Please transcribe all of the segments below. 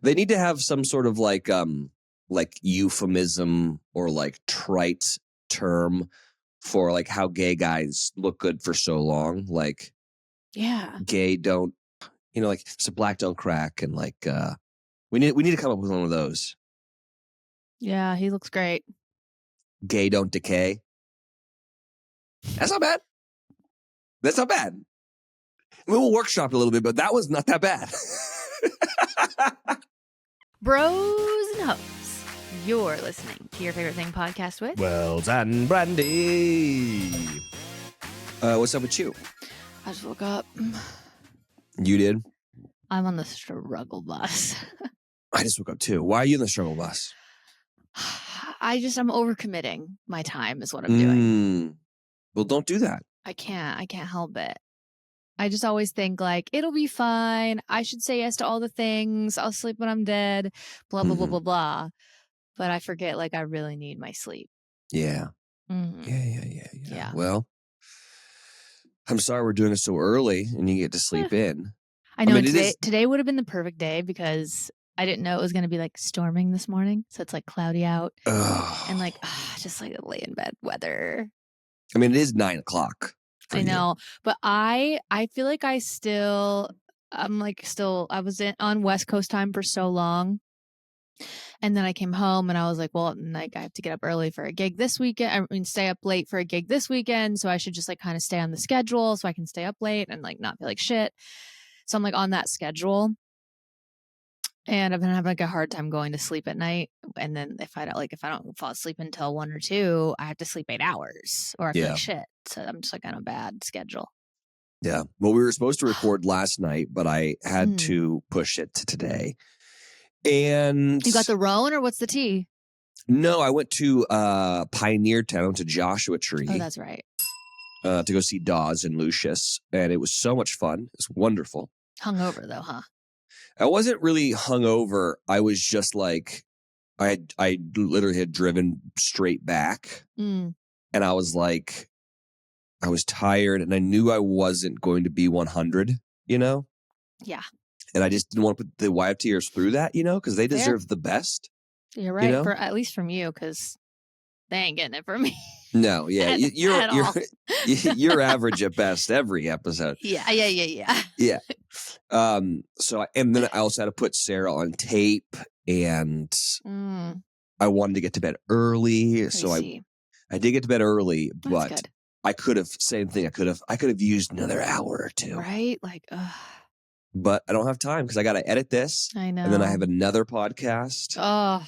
They need to have some sort of like euphemism or like trite term for like how gay guys look good for so long. Like, yeah, gay don't, like so black don't crack, and like we need to come up with one of those. Yeah, he looks great. Gay don't decay. That's not bad. That's not bad. We'll workshop a little bit, but that was not that bad. Bros and hoes. You're listening to Your Favorite Thing podcast with Wells and Brandy. What's up with you? I just woke up. You did? I'm on the struggle bus. I just woke up too. Why are you in the struggle bus? I'm overcommitting my time is what I'm doing. Well, don't do that. I can't help it. I just always think like, it'll be fine. I should say yes to all the things. I'll sleep when I'm dead. Blah, blah, blah, blah, blah. But I forget like I really need my sleep. Yeah. Mm-hmm. Yeah. Well, I'm sorry we're doing it so early and you get to sleep in. I know. Today would have been the perfect day because I didn't know it was going to be like storming this morning. So it's like cloudy out and like just like lay in bed weather. I mean, it is 9 o'clock. I know, but I feel like I was on West Coast time for so long. And then I came home and I was like, well, like I have to get up early for a gig this weekend. I mean, stay up late for a gig this weekend. So I should just like kind of stay on the schedule so I can stay up late and like not feel like shit. So I'm like on that schedule. And I've been having like a hard time going to sleep at night. And then if I don't fall asleep until 1 or 2, I have to sleep 8 hours or I feel like shit. So I'm just like on a bad schedule. Yeah. Well, we were supposed to record last night, but I had to push it to today. And you got the roan or what's the tea? No, I went to Pioneer Town, to Joshua Tree. Oh, that's right. To go see Dawes and Lucius. And it was so much fun. It was wonderful. Hungover though, huh? I wasn't really hungover. I was just like, I literally had driven straight back. And I was like, I was tired and I knew I wasn't going to be 100, Yeah. And I just didn't want to put the YFTers through that, because they deserve the best. You're right. At least from you, because they ain't getting it from me. No, yeah. You're average at best every episode. Yeah. Yeah. And then I also had to put Sarah on tape, and I wanted to get to bed early. So I did get to bed early, but good. I could have, same thing. I could have used another hour or two. Right? Like, but I don't have time because I got to edit this. I know. And then I have another podcast. Oh.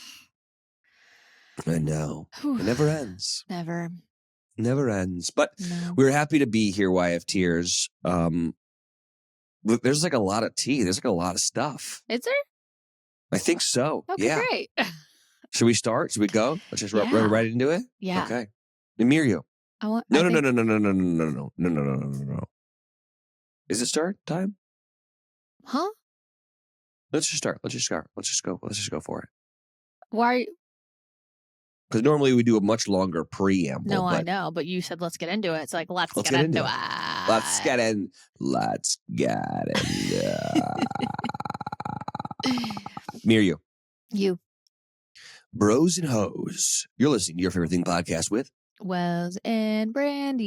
I know. It never ends. Never ends. But we're happy to be here, YFTers. There's like a lot of tea. There's like a lot of stuff. Is there? I think so. Okay, yeah. Great. Should we start? Should we go? Let's just run right into it? Yeah. Okay. Nibiru. No. Is it start time? Huh? Let's just start. Let's just go for it. Why are you? Because normally we do a much longer preamble. No, I know, but you said let's get into it. It's like let's get into it. Let's get into Miru. You. Bros and hoes. You're listening to Your Favorite Thing podcast with Wells and Brandy.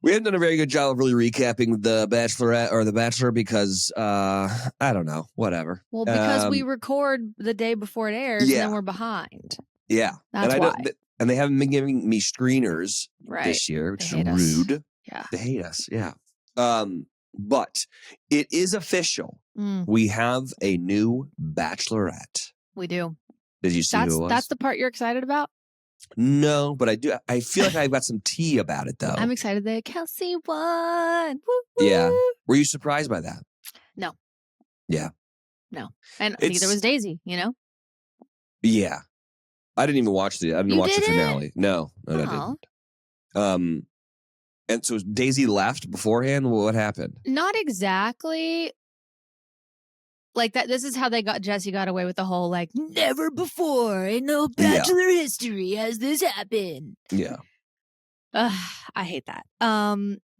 We haven't done a very good job of really recapping the Bachelorette or the Bachelor because, I don't know, whatever. Well, because we record the day before it airs and then we're behind. Yeah. That's why. And they haven't been giving me screeners this year, which is rude. Yeah. They hate us. Yeah. But it is official. We have a new Bachelorette. We do. Did you see who it was? That's the part you're excited about? No, but I do. I feel like I've got some tea about it, though. I'm excited that Kelsey won. Woo, woo. Yeah. Were you surprised by that? No. Yeah. No. And neither was Daisy, Yeah. I didn't even watch the finale. No, I didn't. And so Daisy left beforehand. What happened? Not exactly. Like that. This is how Jesse got away with the whole like never before in no Bachelor history has this happened. Yeah. I hate that.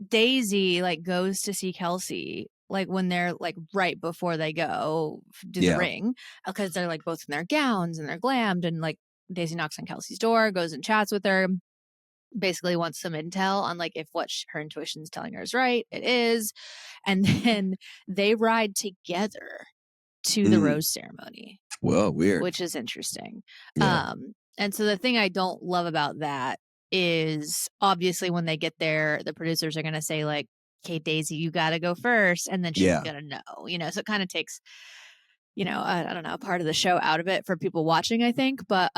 Daisy like goes to see Kelsey like when they're like right before they go do the ring, because they're like both in their gowns and they're glammed, and like Daisy knocks on Kelsey's door, goes and chats with her, basically wants some intel on like if what her intuition's telling her is right. It is. And then they ride together to the rose ceremony. Whoa, weird. Which is interesting. Yeah. And so the thing I don't love about that is obviously when they get there, the producers are going to say like, okay, Daisy, you got to go first. And then she's going to know, you know, so it kind of takes, you know, I don't know, part of the show out of it for people watching, I think. But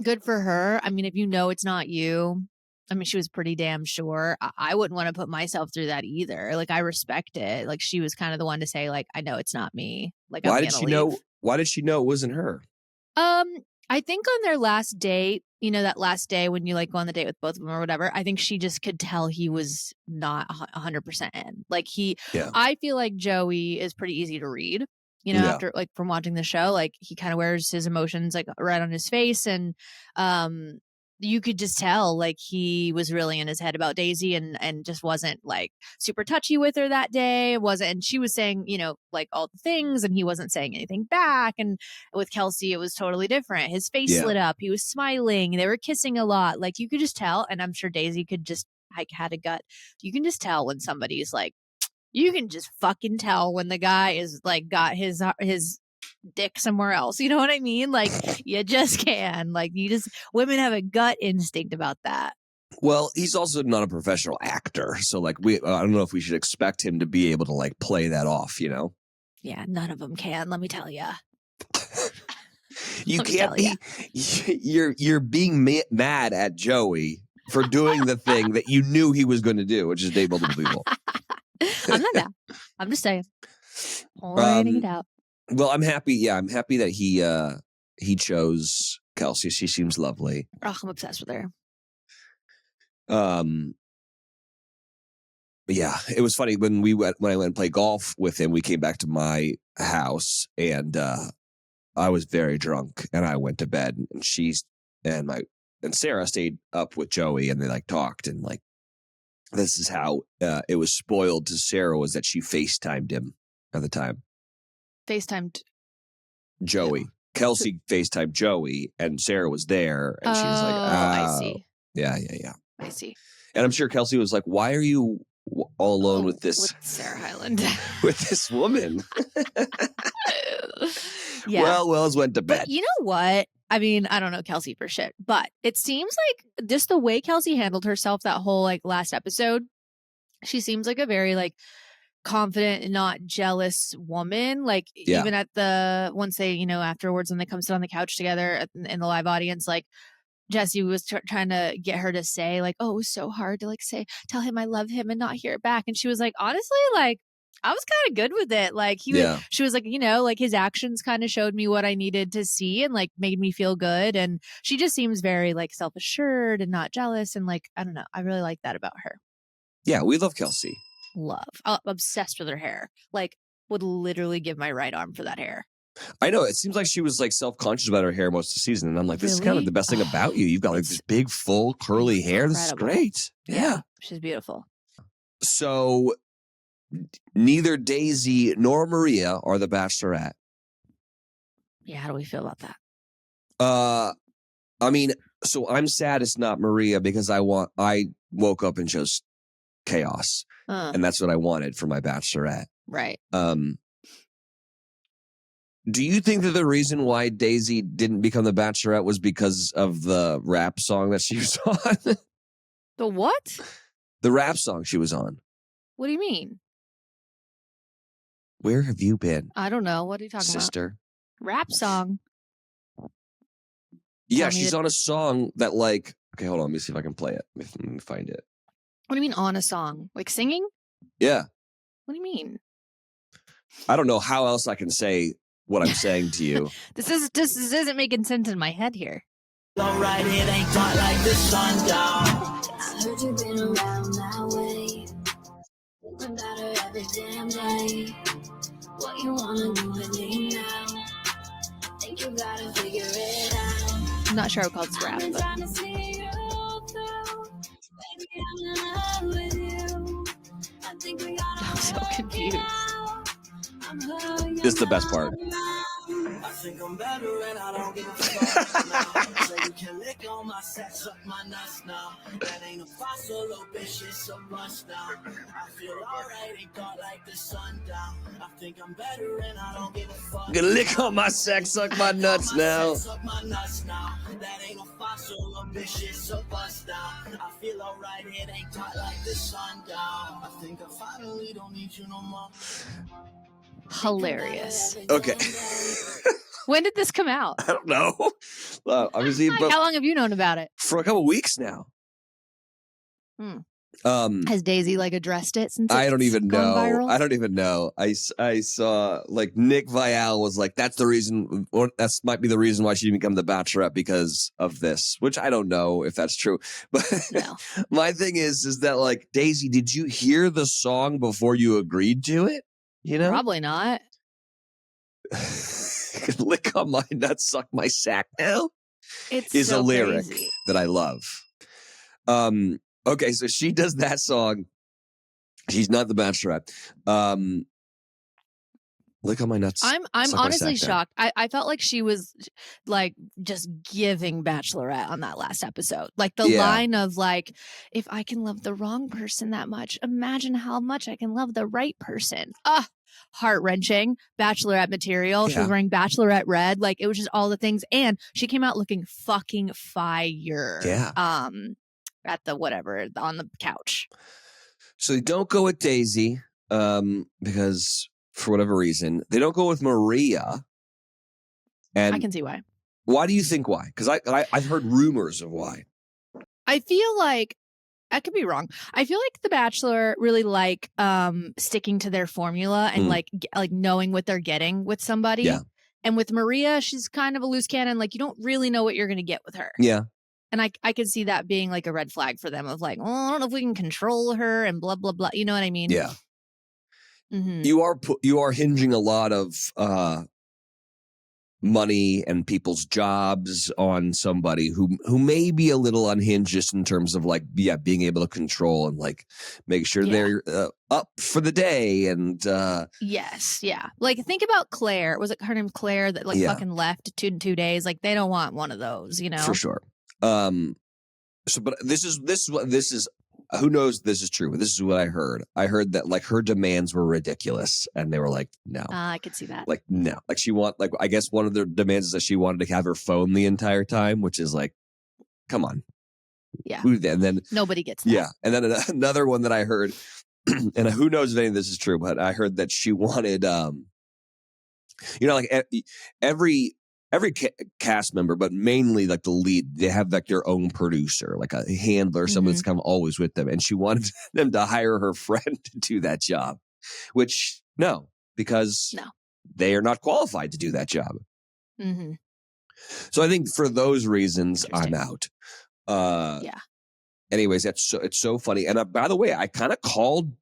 good for her. I mean, if you know it's not you, I mean, she was pretty damn sure. I wouldn't want to put myself through that either. Like, I respect it. Like, she was kind of the one to say, like, I know it's not me. Like, why did she know? Why did she know it wasn't her? I think on their last date, you know, that last day when you like go on the date with both of them or whatever, I think she just could tell he was not 100% in. Like I feel like Joey is pretty easy to read, you know, after like from watching the show, like he kind of wears his emotions like right on his face, and you could just tell like he was really in his head about Daisy and just wasn't like super touchy with her that day. And she was saying, you know, like all the things, and he wasn't saying anything back. And with Kelsey, it was totally different. His face lit up. He was smiling. They were kissing a lot. Like you could just tell. And I'm sure Daisy could just like had a gut. You can just tell when somebody's like, you can just fucking tell when the guy is like got his dick somewhere else. You know what I mean? Like you just can. Like women have a gut instinct about that. Well, he's also not a professional actor, so like I don't know if we should expect him to be able to like play that off, you know? Yeah, none of them can. Let me tell you. You can't be. You're being mad at Joey for doing the thing that you knew he was going to do, which is date multiple people. I'm not that. I'm just saying. Pointing it out. Well, I'm happy. Yeah, I'm happy that he chose Kelsey. She seems lovely. Oh, I'm obsessed with her. But yeah, it was funny when I went and played golf with him. We came back to my house, and I was very drunk, and I went to bed. And and Sarah stayed up with Joey, and they like talked, and like this is how it was spoiled to Sarah, was that she FaceTimed him at the time. FaceTimed Joey. Yeah. Kelsey FaceTimed Joey, and Sarah was there, and she was like, I see. Yeah. I see. And I'm sure Kelsey was like, why are you all alone with this? With Sarah Hyland. With this woman. Yeah. Well, Wells went to bed. But you know what? I mean, I don't know Kelsey for shit, but it seems like just the way Kelsey handled herself that whole like last episode, she seems like a very like confident and not jealous woman. Like even at once they, you know, afterwards when they come sit on the couch together in the live audience, like Jesse was trying to get her to say like, oh, it was so hard to like tell him I love him and not hear it back. And she was like, honestly, like I was kind of good with it. Like she was like, you know, like his actions kind of showed me what I needed to see and like made me feel good. And she just seems very like self-assured and not jealous. And like, I don't know. I really like that about her. Yeah. We love Kelsey. I'm obsessed with her hair. Like would literally give my right arm for that hair. I know. It seems like she was like self-conscious about her hair most of the season. And I'm like, this is kind of the best thing about you. You've got like this big, full, curly hair. This is great. Yeah. She's beautiful. So neither Daisy nor Maria are the Bachelorette. Yeah. How do we feel about that? I mean, so I'm sad it's not Maria because I woke up and chose chaos. And that's what I wanted for my Bachelorette. Right. Do you think that the reason why Daisy didn't become the Bachelorette was because of the rap song that she was on? The what? The rap song she was on. What do you mean? Where have you been? I don't know. What are you talking sister? About? Rap song. Yeah, she's on a song that like, okay, hold on. Let me see if I can play it. Let me find it. What do you mean on a song? Like singing? Yeah. What do you mean? I don't know how else I can say what I'm saying to you. This isn't making sense in my head here. All right, it ain't quite like the sun down. I heard you've been around that way. Thinking about her every damn day. What you wanna do with me now? Think you gotta figure it out. I'm not sure how called this rap, but trying to see you through. Baby, I'm in love with you. I think we got so confused. This is the best part. I think I'm better and I don't give a fuck now. So you can lick on my sex, suck my nuts now. That ain't a fossil, little bitch, it's a bust now. I feel alright, ain't got like the sundown. I think I'm better and I don't give a fuck. Gonna lick on my sex, suck my nuts now. Suck my nuts now. That ain't a fossil, little bitch, it's a bust now. I feel alright, it ain't got like the sundown. I think I finally don't need you no more. Hilarious. Okay. When did this come out? I don't know. Obviously, but How long have you known about it? for a couple weeks now. Has Daisy addressed it since? I don't even gone know. viral? I don't even know. I saw Nick Vial was like, that's the reason, or that's might be the reason why she didn't become the Bachelorette because of this, which I don't know if that's true. But No. my thing is that Daisy, did you hear the song before you agreed to it? You know, Probably not. lick on my nuts, suck my sack now. It's Is so a lyric crazy. that I love. Okay, so she does that song. She's not the Bachelorette. Lick on my nuts. I'm suck my honestly sack now. shocked. I felt like she was just giving Bachelorette on that last episode. The Yeah. line of if I can love the wrong person that much, imagine how much I can love the right person. Heart-wrenching. Bachelorette material. She was Yeah. wearing Bachelorette red. It was just all the things. And she came out looking fucking fire. Yeah. At the whatever on the couch. So they don't go with Daisy because for whatever reason they don't go with Maria. And I can see why. why do you think why? Because I've heard rumors of why. I feel like I could be wrong. I feel like The Bachelor really sticking to their formula and like knowing what they're getting with somebody. Yeah. And with Maria, she's kind of a loose cannon. You don't really know what you're going to get with her. Yeah. And I could see that being a red flag for them of I don't know if we can control her and blah, blah, blah. You know what I mean? Yeah. Mm-hmm. You are hinging a lot of money and people's jobs on somebody who may be a little unhinged just in terms of being able to control and make sure they're up for the day and yes, yeah. Think about Claire. Was it her name Claire that fucking left in 2 days? They don't want one of those, you know? for sure. But this is who knows this is true, but this is what I heard. I heard that her demands were ridiculous and they were no. I could see that. No. She I guess one of their demands is that she wanted to have her phone the entire time, which is come on. Yeah. And then nobody gets that. Yeah. And then another one that I heard, and who knows if any of this is true, but I heard that she wanted every cast member, but mainly the lead, they have their own producer, a handler, someone that's kind of always with them. And she wanted them to hire her friend to do that job, which because they are not qualified to do that job. Mm-hmm. So I think for those reasons, I'm out. Yeah. Anyways, it's so funny. And by the way, I kind of called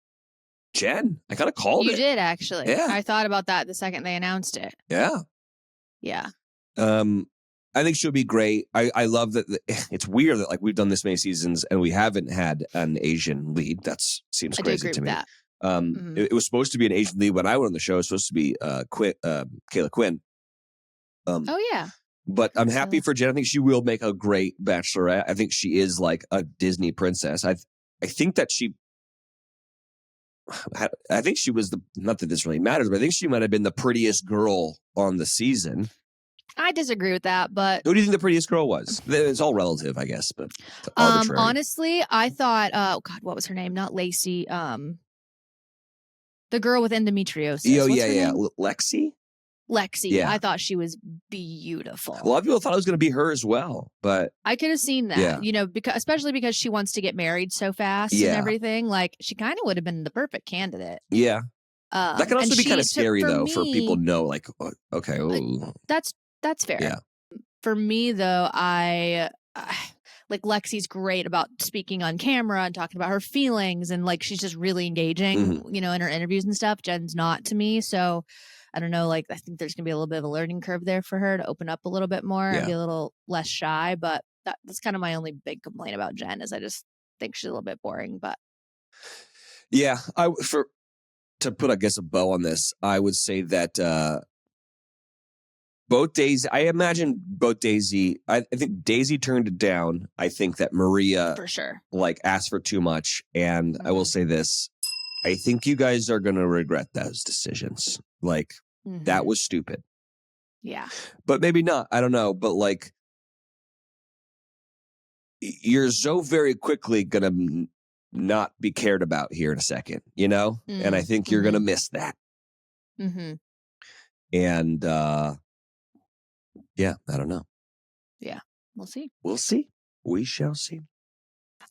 Jen. I kind of called it. You did actually. Yeah. I thought about that the second they announced it. Yeah. Yeah. I think she'll be great. I love that. It's weird that we've done this many seasons and we haven't had an Asian lead. That seems crazy to me. That. It was supposed to be an Asian lead when I went on the show. It was supposed to be Kayla Quinn. Oh yeah. But I'm happy for Jen. I think she will make a great Bachelorette. I think she is a Disney princess. I think that I think she was not that this really matters, but I think she might have been the prettiest girl on the season. I disagree with that, but who do you think the prettiest girl was? It's all relative, I guess, but arbitrary. Honestly, I thought, oh God, what was her name? Not Lacey. The girl with endometriosis. Oh, What's yeah, her yeah. name? Lexi. Yeah. I thought she was beautiful. A lot of people thought it was going to be her as well, but I could have seen that, especially because she wants to get married so fast and everything. She kind of would have been the perfect candidate. Yeah. That can also be kind of scary, though, for people to know, okay. That's fair. Yeah. For me, though, I Lexi's great about speaking on camera and talking about her feelings, and she's just really engaging, in her interviews and stuff. Jen's not to me, so I don't know. I think there's gonna be a little bit of a learning curve there for her to open up a little bit more and be a little less shy. But that's kind of my only big complaint about Jen is I just think she's a little bit boring. But yeah, to put, I guess, a bow on this, I would say that both Daisy, I imagine both Daisy, I think Daisy turned it down. I think that Maria For sure. like asked for too much. And I will say this, I think you guys are going to regret those decisions. Like that was stupid. Yeah. But maybe not. I don't know. But like, you're so very quickly going to not be cared about here in a second, you know? And I think you're going to miss that. And yeah, I don't know. Yeah, we'll see. We'll see. We shall see.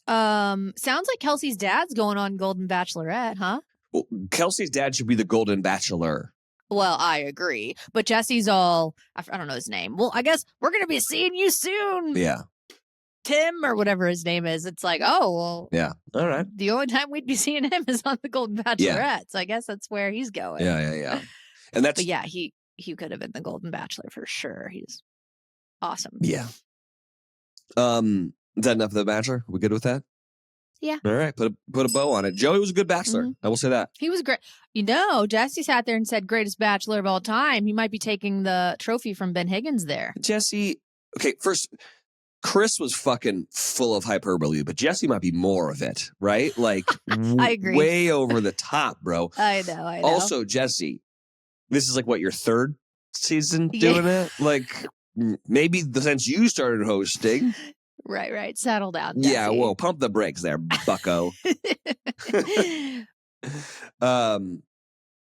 Sounds like Kelsey's dad's going on Golden Bachelorette, huh? Well, Kelsey's dad should be the Golden Bachelor. Well, I agree. But Jesse's all, I don't know his name. Well, I guess we're going to be seeing you soon. Yeah. Tim or whatever his name is. It's like, oh, well. Yeah. All right. The only time we'd be seeing him is on the Golden Bachelorette. Yeah. So I guess that's where he's going. Yeah. And that's. But yeah, he could have been the Golden Bachelor for sure. He's awesome. Yeah. Is that enough of The Bachelor? Are we good with that? Yeah. All right. Put a bow on it. Joey was a good Bachelor. I will say that. He was great. You know, Jesse sat there and said, greatest Bachelor of all time. He might be taking the trophy from Ben Higgins there. Jesse. Okay. First, Chris was fucking full of hyperbole, but Jesse might be more of it, right? Like, I agree. Way over the top, bro. I know. Also, Jesse, this is like what, your third season doing it? Like, maybe since you started hosting. Right. Settle down, Jesse. Yeah, well, pump the brakes there, bucko.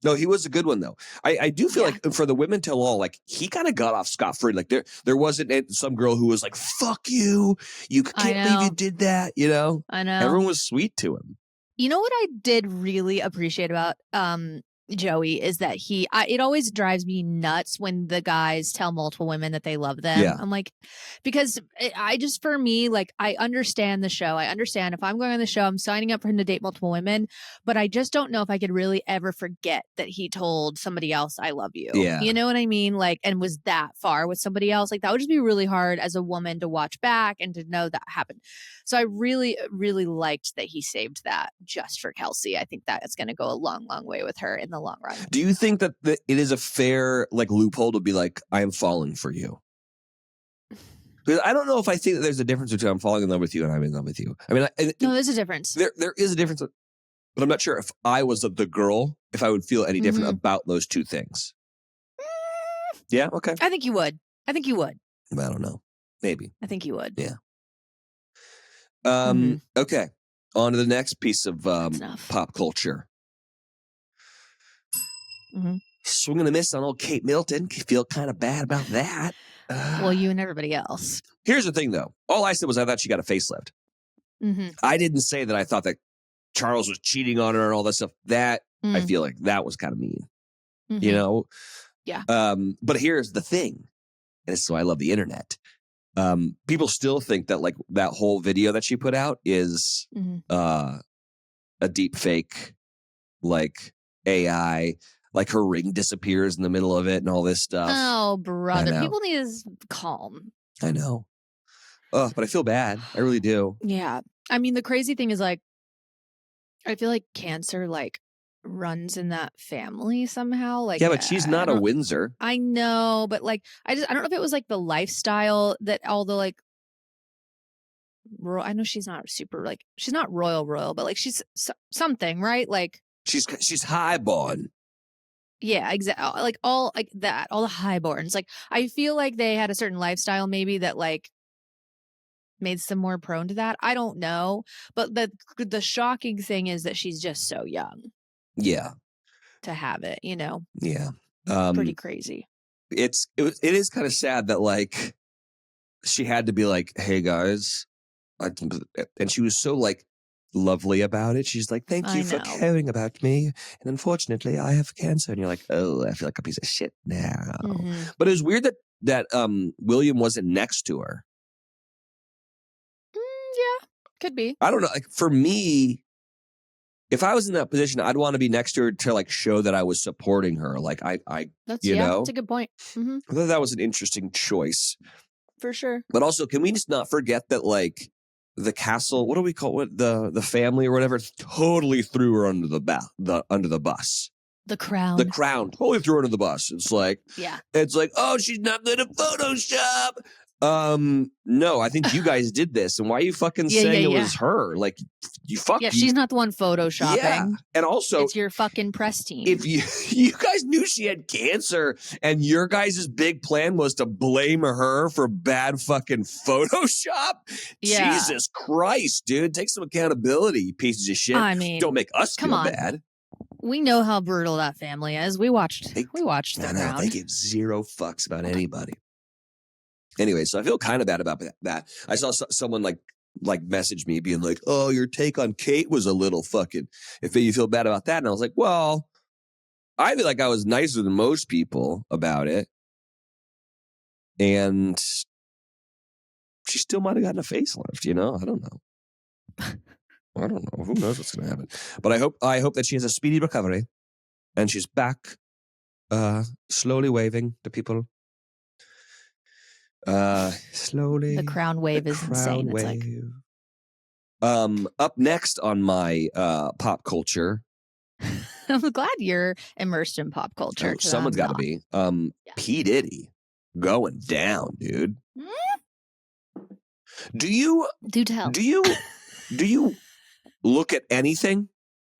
No, he was a good one, though. I do feel like for the women tell all, like, he kind of got off scot-free. Like, there wasn't some girl who was like, fuck you. You can't believe you did that, you know? I know. Everyone was sweet to him. You know what I did really appreciate about Joey is that it always drives me nuts when the guys tell multiple women that they love them. Yeah. I'm like, because for me, like, I understand the show. I understand if I'm going on the show, I'm signing up for him to date multiple women, but I just don't know if I could really ever forget that he told somebody else, I love you. Yeah. You know what I mean? Like, and was that far with somebody else. Like, that would just be really hard as a woman to watch back and to know that happened. So I really, really liked that he saved that just for Kelsey. I think that it's going to go a long, long way with her in the long run. Do you think that it is a fair like loophole to be like, I am falling for you? Because I don't know if I think that there's a difference between I'm falling in love with you and I'm in love with you. I mean, no, there's a difference. There is a difference, but I'm not sure if I was the girl, if I would feel any different about those two things. Yeah. Okay. I think you would. I don't know. Maybe. I think you would. Yeah. Okay. On to the next piece of pop culture. Swing and a miss on old Kate Middleton. Feel kind of bad about that. Well, you and everybody else. Here's the thing, though. All I said was I thought she got a facelift. I didn't say that I thought that Charles was cheating on her and all that stuff. That I feel like that was kind of mean. You know? Yeah. But here's the thing. And this is why I love the internet. People still think that like that whole video that she put out is a deep fake, like AI. Like her ring disappears in the middle of it and all this stuff. Oh, brother. People need to calm. I know. Oh, but I feel bad. I really do. Yeah. I mean, the crazy thing is like, I feel like cancer like runs in that family somehow. Like, yeah, but she's not a Windsor. I know, but like, I don't know if it was like the lifestyle that all the like, I know she's not super like, she's not royal, but like she's something, right? Like she's highborn. Yeah, exactly. Like all like that, all the highborns. Like I feel like they had a certain lifestyle maybe that like made them more prone to that. I don't know, but the shocking thing is that she's just so young. Yeah. To have it, you know. Yeah. Pretty crazy. It is kind of sad that like she had to be like, "Hey guys," and she was so like lovely about it. She's like, "Thank you for caring about me. And unfortunately, I have cancer." And you're like, "Oh, I feel like a piece of shit now." But it was weird that William wasn't next to her. Yeah, could be. I don't know. Like for me, if I was in that position, I'd want to be next to her to like show that I was supporting her. Like I you know, that's a good point. I thought that was an interesting choice. For sure. But also, can we just not forget that like the castle, what do we call it? The family or whatever, totally threw her under the bus. The Crown. The Crown. Totally threw her under the bus. It's like, yeah. Oh, she's not good at Photoshop. No, I think you guys did this. And why are you fucking saying it was her? Like, you fuck. Yeah, she's not the one photoshopping. Yeah. And also, it's your fucking press team. If you guys knew she had cancer and your guys' big plan was to blame her for bad fucking Photoshop, Jesus Christ, dude. Take some accountability, you pieces of shit. I mean, don't make us feel bad. We know how brutal that family is. We watched The Crown. They give zero fucks about anybody. Anyway, so I feel kind of bad about that. I saw someone like message me being like, oh, your take on Kate was a little fucking, if you feel bad about that. And I was like, well, I feel like I was nicer than most people about it. And she still might have gotten a facelift, I don't know. I don't know. Who knows what's going to happen? But I hope that she has a speedy recovery and she's back slowly waving to people. Slowly. The crown wave is insane. Wave. It's like up next on my pop culture. I'm glad you're immersed in pop culture. Someone's got to be. P. Diddy going down, dude. Do tell. Do you look at anything?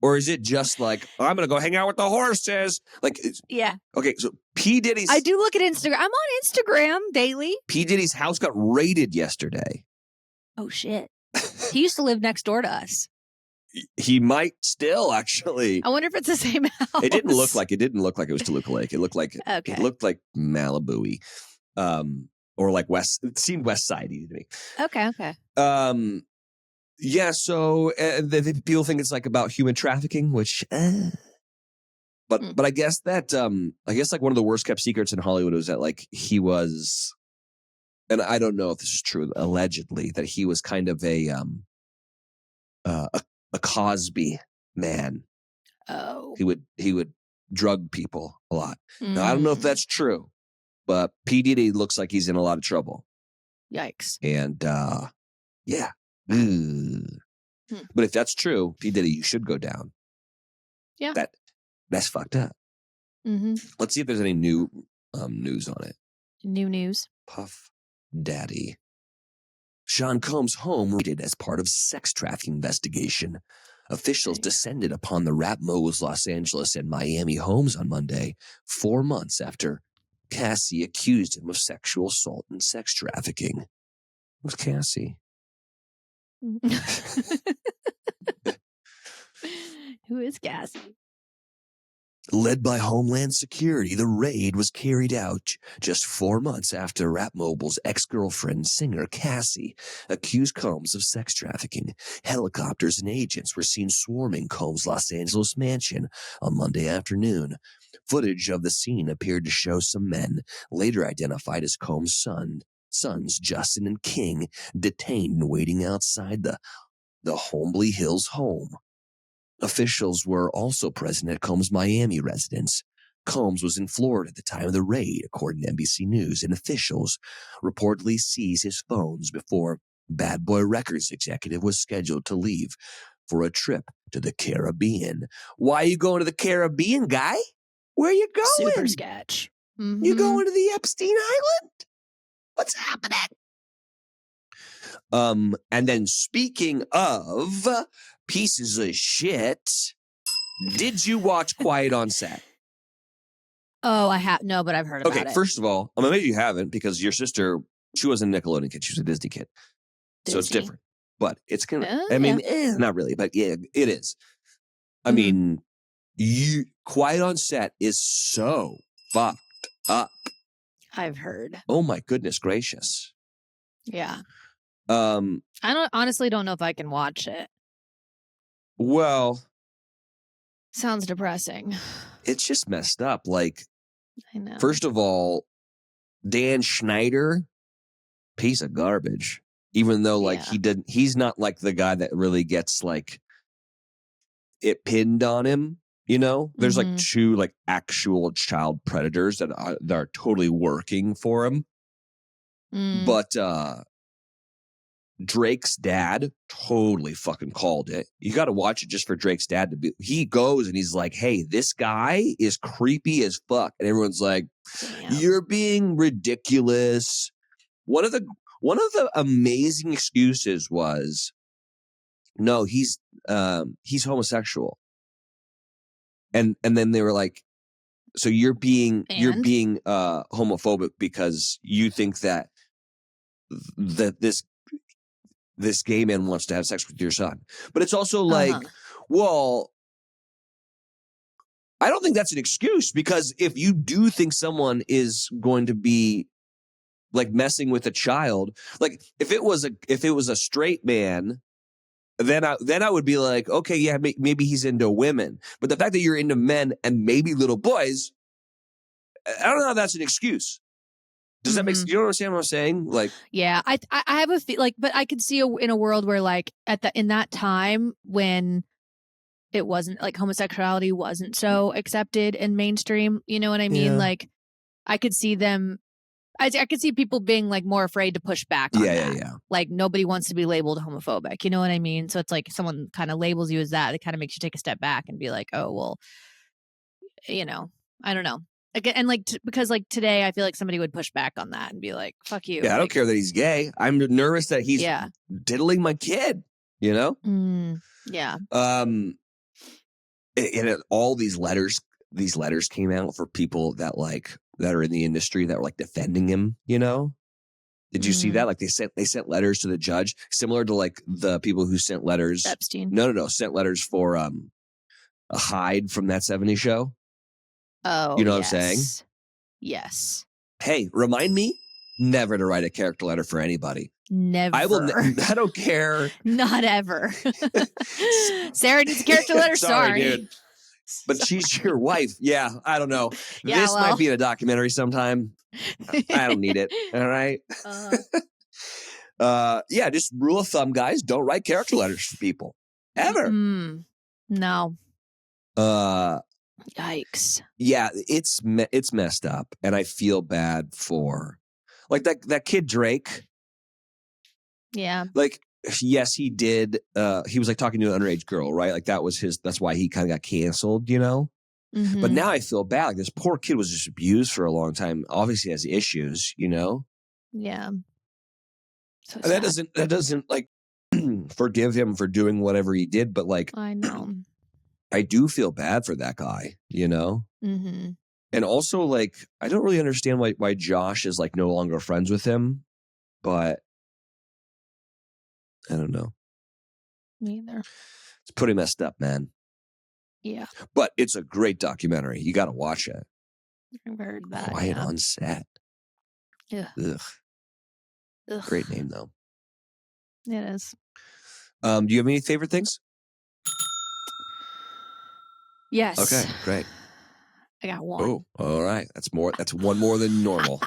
Or is it just like, I'm going to go hang out with the horses? Like, yeah. Okay, so P. Diddy's... I do look at Instagram. I'm on Instagram daily. P. Diddy's house got raided yesterday. Oh, shit. He used to live next door to us. He might still, actually. I wonder if it's the same house. It didn't look like it was Toluca Lake. It looked like It looked like Malibu-y. Or like it seemed West Side-y to me. Okay. Yeah, so the people think it's like about human trafficking, which, but I guess that like one of the worst kept secrets in Hollywood was that like he was, and I don't know if this is true, allegedly that he was kind of a Cosby man. Oh, he would drug people a lot. Now I don't know if that's true, but P. Diddy looks like he's in a lot of trouble. Yikes! And yeah. But if that's true, P. Diddy, you should go down. Yeah. That's fucked up. Mm-hmm. Let's see if there's any new news on it. New news. Puff Daddy. Sean Combs' home raided as part of sex trafficking investigation. Officials descended upon the rap mogul's Los Angeles and Miami homes on Monday, 4 months after Cassie accused him of sexual assault and sex trafficking. Who's Cassie? Who is Cassie? Led by Homeland Security, the raid was carried out just 4 months after rap mogul's ex-girlfriend, singer Cassie, accused Combs of sex trafficking. Helicopters and agents were seen swarming Combs' Los Angeles mansion on Monday afternoon. Footage of the scene appeared to show some men, later identified as Combs' sons Justin and King, detained and waiting outside the Holmby Hills home. Officials were also present at Combs' Miami residence. Combs was in Florida at the time of the raid, according to NBC News, and officials reportedly seized his phones before Bad Boy Records executive was scheduled to leave for a trip to the Caribbean. Why are you going to the Caribbean, guy? Where are you going? Super sketch. Mm-hmm. You going to the Epstein Island? What's happening? And then speaking of pieces of shit, did you watch Quietonset? Oh, I have no, but I've heard about it. Okay, first of all, maybe you haven't because your sister, she wasn't a Nickelodeon kid, she was a Disney kid. So it's different. But it's kind of, not really, but yeah, it is. I mean, Quietonset is so fucked up. I've heard. Oh my goodness gracious. Yeah. I honestly don't know if I can watch it. Well, sounds depressing. It's just messed up. Like, I know. First of all, Dan Schneider, piece of garbage. Even though like he's not like the guy that really gets like it pinned on him. There's like two like actual child predators that are totally working for him. But Drake's dad totally fucking called it. You got to watch it just for Drake's dad to be. He goes and he's like, "Hey, this guy is creepy as fuck," and everyone's like, Damn. "You're being ridiculous." One of the amazing excuses was, "No, he's homosexual," and then they were like, "So you're being homophobic because you think that this gay man wants to have sex with your son." But it's also like, well, I don't think that's an excuse, because if you do think someone is going to be like messing with a child, like if it was a straight man, then I would be like, okay, yeah, maybe he's into women. But the fact that you're into men and maybe little boys, I don't know how that's an excuse. Does that make sense? You understand what I'm saying? Like, yeah, I have a feel like, but I could see in a world where like in that time when it wasn't like homosexuality wasn't so accepted in mainstream. You know what I mean? Yeah. Like, I could see them. I could see people being like more afraid to push back on that. Yeah. Like nobody wants to be labeled homophobic. You know what I mean? So it's like someone kind of labels you as that. It kind of makes you take a step back and be like, oh well, you know, I don't know. And like because like today, I feel like somebody would push back on that and be like, "Fuck you." Yeah, I don't care that he's gay. I'm nervous that he's diddling my kid. You know? Yeah. And all these letters came out for people that are in the industry that were like defending him. You know? Did you see that? Like they sent letters to the judge, similar to like the people who sent letters. Epstein. No, sent letters for a Hyde from That 70s Show. Oh, you know what I'm saying? Yes. Hey, remind me never to write a character letter for anybody. Never. I will. I don't care. Not ever. Sarah needs a character letter. Sorry, dude. But she's your wife. Yeah, I don't know. Yeah, this might be in a documentary sometime. I don't need it. All right. Yeah, just rule of thumb, guys. Don't write character letters for people ever. No. Yikes. Yeah, it's messed up, and I feel bad for like that kid Drake. Yeah. Like, yes, he did. He was like talking to an underage girl, right? Like that's why he kind of got canceled, you know? But now I feel bad. Like this poor kid was just abused for a long time. Obviously has issues, you know? Yeah. So and that doesn't like forgive him for doing whatever he did, but like I know. I do feel bad for that guy, you know? And also like I don't really understand why Josh is like no longer friends with him, but I don't know. Me either. It's pretty messed up, man. Yeah. But it's a great documentary. You got to watch it. I've heard that. Quiet on Set. Yeah. Ugh. Great name, though. It is. Do you have any favorite things? Yes. Okay, great. I got one. Oh, all right. That's one more than normal.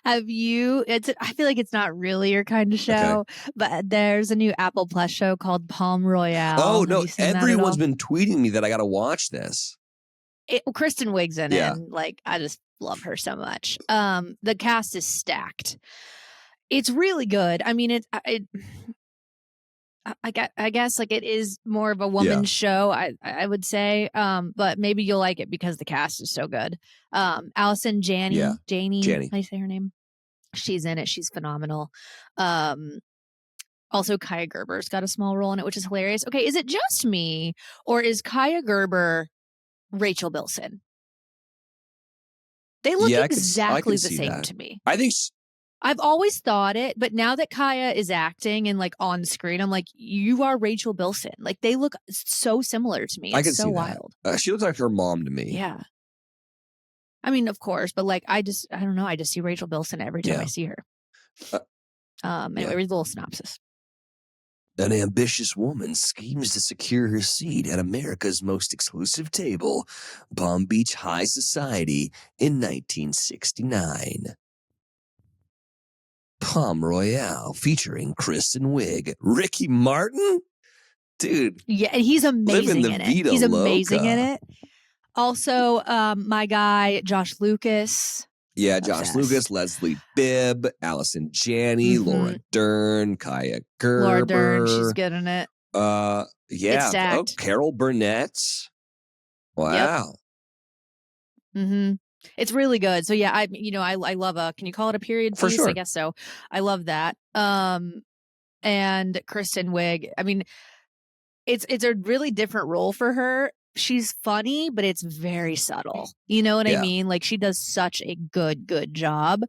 Have you? I feel like it's not really your kind of show, but there's a new Apple Plus show called Palm Royale. Oh no! Everyone's been tweeting me that I got to watch this. Kristen Wiig's in it, and like I just love her so much. The cast is stacked. It's really good. I mean, I guess like it is more of a woman's show. I would say, but maybe you'll like it because the cast is so good. Allison Janney, how do you say her name? She's in it. She's phenomenal. Also, Kaya Gerber's got a small role in it, which is hilarious. Okay, is it just me, or is Kaya Gerber Rachel Bilson? They look exactly the same to me. I think. I've always thought it, but now that Kaya is acting and like on screen, I'm like, you are Rachel Bilson. Like they look so similar to me. It's I can so see wild. She looks like her mom to me. Yeah. I mean, of course, but like I don't know. I just see Rachel Bilson every time I see her. Anyway, read the little synopsis. An ambitious woman schemes to secure her seat at America's most exclusive table, Palm Beach High Society, in 1969. Palm Royale, featuring Kristen Wiig. Ricky Martin? Dude. Yeah, and he's amazing in it. He's amazing in it. Also, my guy, Josh Lucas. Yeah, Josh Obsessed. Lucas, Leslie Bibb, Allison Janney, Laura Dern, Kaya Gerber. Laura Dern, she's good in it. Yeah. It's stacked. Oh, Carol Burnett. Wow. Yep. It's really good. So yeah, I love can you call it a period For piece? sure. I guess so. I love that. And Kristen Wiig. I mean, it's a really different role for her. She's funny, but it's very subtle. You know what I mean? Like she does such a good job.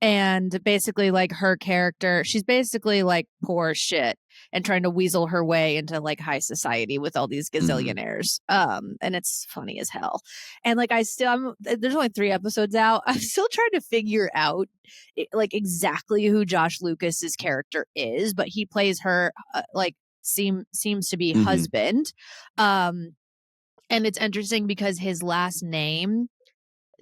And basically like her character, she's basically like poor shit and trying to weasel her way into like high society with all these gazillionaires. And it's funny as hell. And like there's only 3 episodes out. I'm still trying to figure out like exactly who Josh Lucas's character is, but he plays her like seems to be husband. And it's interesting because his last name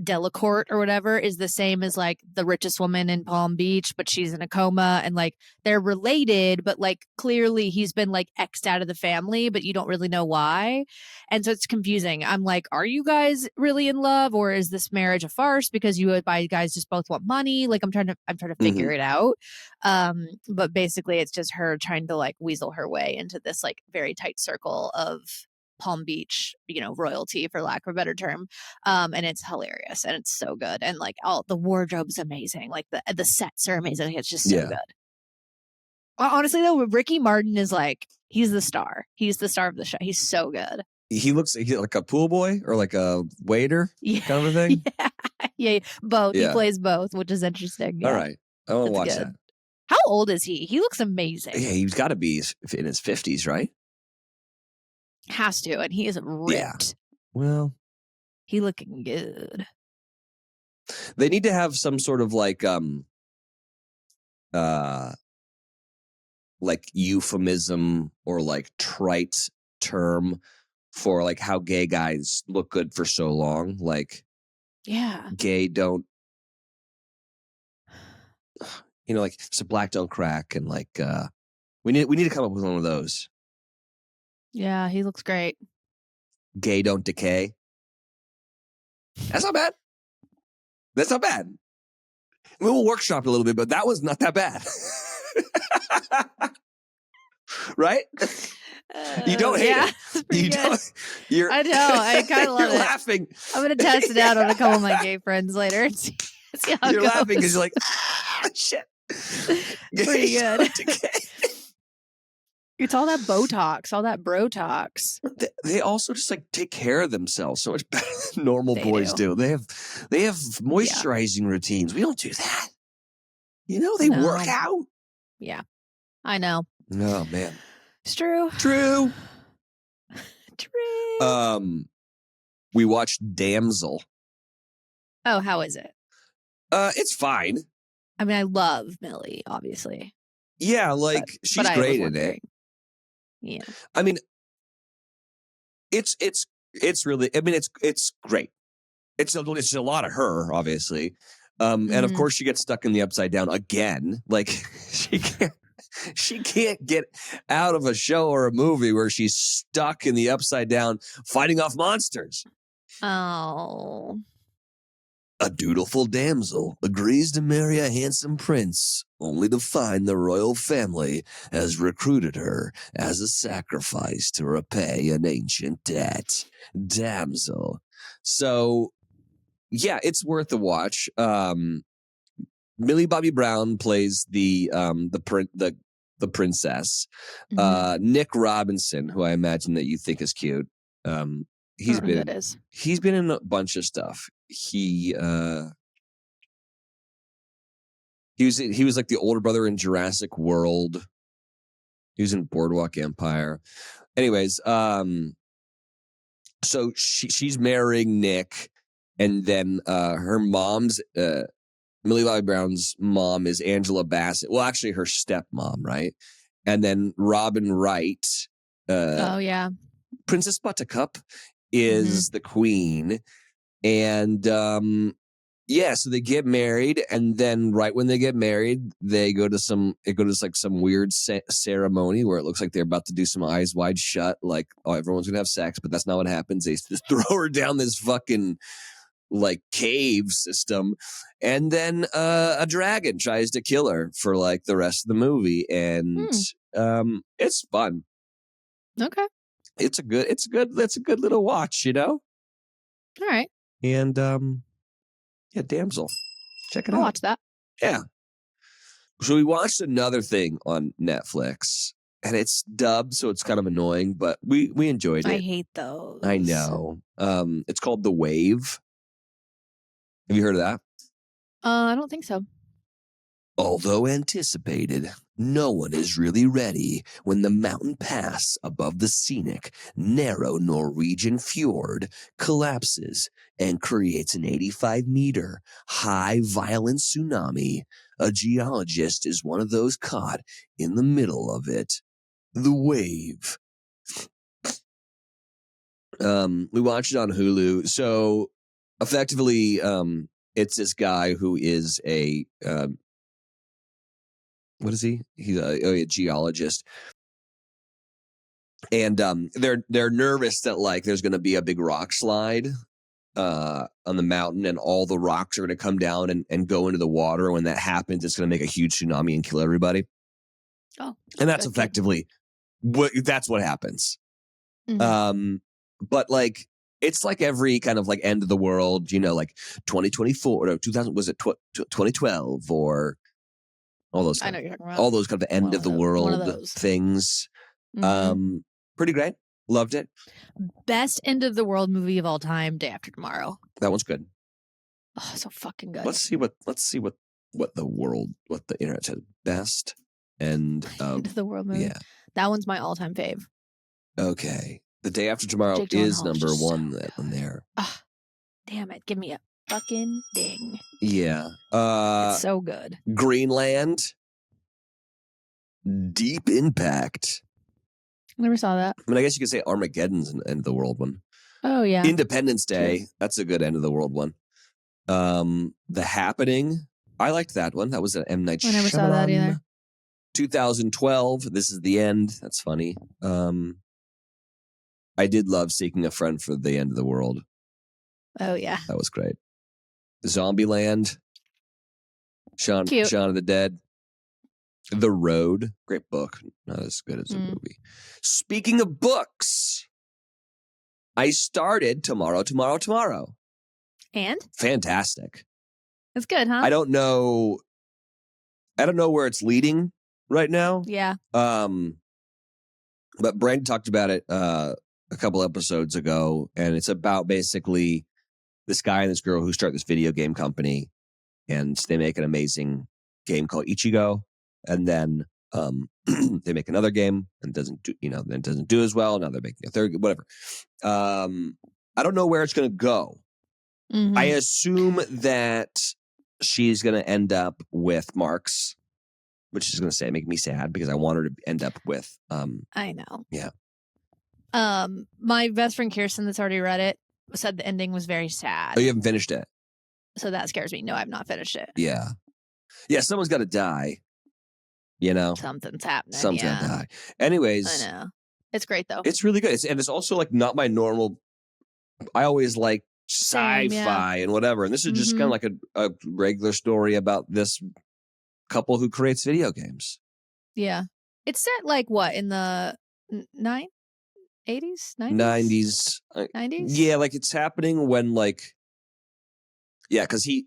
Delacourt or whatever is the same as like the richest woman in Palm Beach, but she's in a coma, and like they're related, but like clearly he's been like X'd out of the family, but you don't really know why. And so it's confusing. I'm like, are you guys really in love, or is this marriage a farce because you guys just both want money? Like I'm trying to figure it out. But basically it's just her trying to like weasel her way into this like very tight circle of Palm Beach, royalty for lack of a better term. And it's hilarious and it's so good. And like all the wardrobe's amazing. Like the sets are amazing. It's just so good. Honestly though, Ricky Martin is like, he's the star. He's the star of the show. He's so good. He looks like a pool boy or like a waiter kind of a thing. Yeah, both. He plays both, which is interesting. All right. I want to watch that. How old is he? He looks amazing. Yeah, he's got to be in his 50s, right? Has to, and he is ripped. Yeah. Well, he looking good. They need to have some sort of like euphemism or like trite term for like how gay guys look good for so long. Like, gay don't, like so black don't crack, and like we need to come up with one of those. Yeah, he looks great. Gay don't decay. That's not bad. That's not bad. We'll workshop a little bit, but that was not that bad. Right? You don't hate it. You don't. I know. I kind of love it. Laughing. I'm gonna test it out on a couple of my gay friends later and see how you're it goes. Laughing because you're like, shit. Pretty good. It's all that Botox, all that Brotox. They also just like take care of themselves so much better than normal boys do. They have moisturizing routines. We don't do that. They work out. Yeah, I know. Oh man, it's true. True. True. We watched Damsel. Oh, how is it? It's fine. I mean, I love Millie, obviously. Yeah, like she's great in it. Yeah. I mean, it's really. I mean, it's great. It's a lot of her, obviously, and of course she gets stuck in the upside down again. Like she can't get out of a show or a movie where she's stuck in the upside down fighting off monsters. Oh. A dutiful damsel agrees to marry a handsome prince, only to find the royal family has recruited her as a sacrifice to repay an ancient debt. Damsel. So, yeah, it's worth a watch. Millie Bobby Brown plays the princess. Nick Robinson, who I imagine that you think is cute. He's been in a bunch of stuff. He was like the older brother in Jurassic World. He was in Boardwalk Empire. Anyways, so she's marrying Nick, and then her mom's Millie Bobby Brown's mom is Angela Bassett. Well, actually, her stepmom, right? And then Robin Wright. Princess Buttercup is the queen. And so they get married, and then right when they get married, they go to some weird ceremony where it looks like they're about to do some eyes wide shut, like, oh, everyone's gonna have sex, but that's not what happens. They just throw her down this fucking like cave system, and then a dragon tries to kill her for like the rest of the movie, and it's fun. Okay. It's a good little watch, you know. All right. And yeah, Damsel, check it I'll out. watch that. Yeah. So we watched another thing on Netflix, and it's dubbed, so it's kind of annoying, but we enjoyed it. I hate those. I know. It's called The Wave. Have you heard of that? I don't think so. Although anticipated, no one is really ready when the mountain pass above the scenic, narrow Norwegian fjord collapses and creates an 85-meter high violent tsunami. A geologist is one of those caught in the middle of it. The Wave. We watched it on Hulu. So effectively, it's this guy who is a what is he? He's a geologist, and they're nervous that like there's going to be a big rock slide on the mountain, and all the rocks are going to come down and go into the water. When that happens, it's going to make a huge tsunami and kill everybody. Oh, and that's effectively that's what happens. Mm-hmm. But like it's like every kind of like end of the world, you know, like 2024 or 2000 was it 2012 or all those I know you're talking about all those kind of end of the world things. Mm-hmm. Pretty great. Loved it. Best end of the world movie of all time, Day After Tomorrow. That one's good. Oh, so fucking good. Let's see what the internet said. Best end of the world movie. Yeah. That one's my all-time fave. Okay. The Day After Tomorrow Jake is Gyllenhaal number is one so on there. Ah, damn it. Give me a fucking ding. Yeah. It's so good. Greenland. Deep Impact. Never saw that. I mean, I guess you could say Armageddon's an end of the world one. Oh, yeah. Independence Day. True. That's a good end of the world one. The Happening. I liked that one. That was an M. Night Shyamalan. I never saw that either. 2012. This is the End. That's funny. I did love Seeking a Friend for the End of the World. Oh, yeah. That was great. Zombieland. Shaun of the Dead. The Road. Great book. Not as good as a movie. Speaking of books, I started Tomorrow. And? Fantastic. It's good, huh? I don't know where it's leading right now. Yeah. But Brandon talked about it a couple episodes ago, and it's about basically this guy and this girl who start this video game company, and they make an amazing game called Ichigo, and then they make another game and then it doesn't do as well. Now they're making a third, whatever. I don't know where it's going to go. Mm-hmm. I assume that she's going to end up with Marks, which is going to make me sad because I want her to end up with. I know. Yeah. My best friend Kirsten, that's already read it, said the ending was very sad. Oh, you haven't finished it? So that scares me. No, I've not finished it. Yeah. Yeah, someone's got to die. You know? Something's happening. Someone's got to die. Anyways. I know. It's great, though. It's really good. And it's also like not my normal. I always like sci-fi and whatever. And this is just kind of like a regular story about this couple who creates video games. Yeah. It's set like what, in the 80s? 90s? 90s? Yeah, like it's happening when like, yeah, because he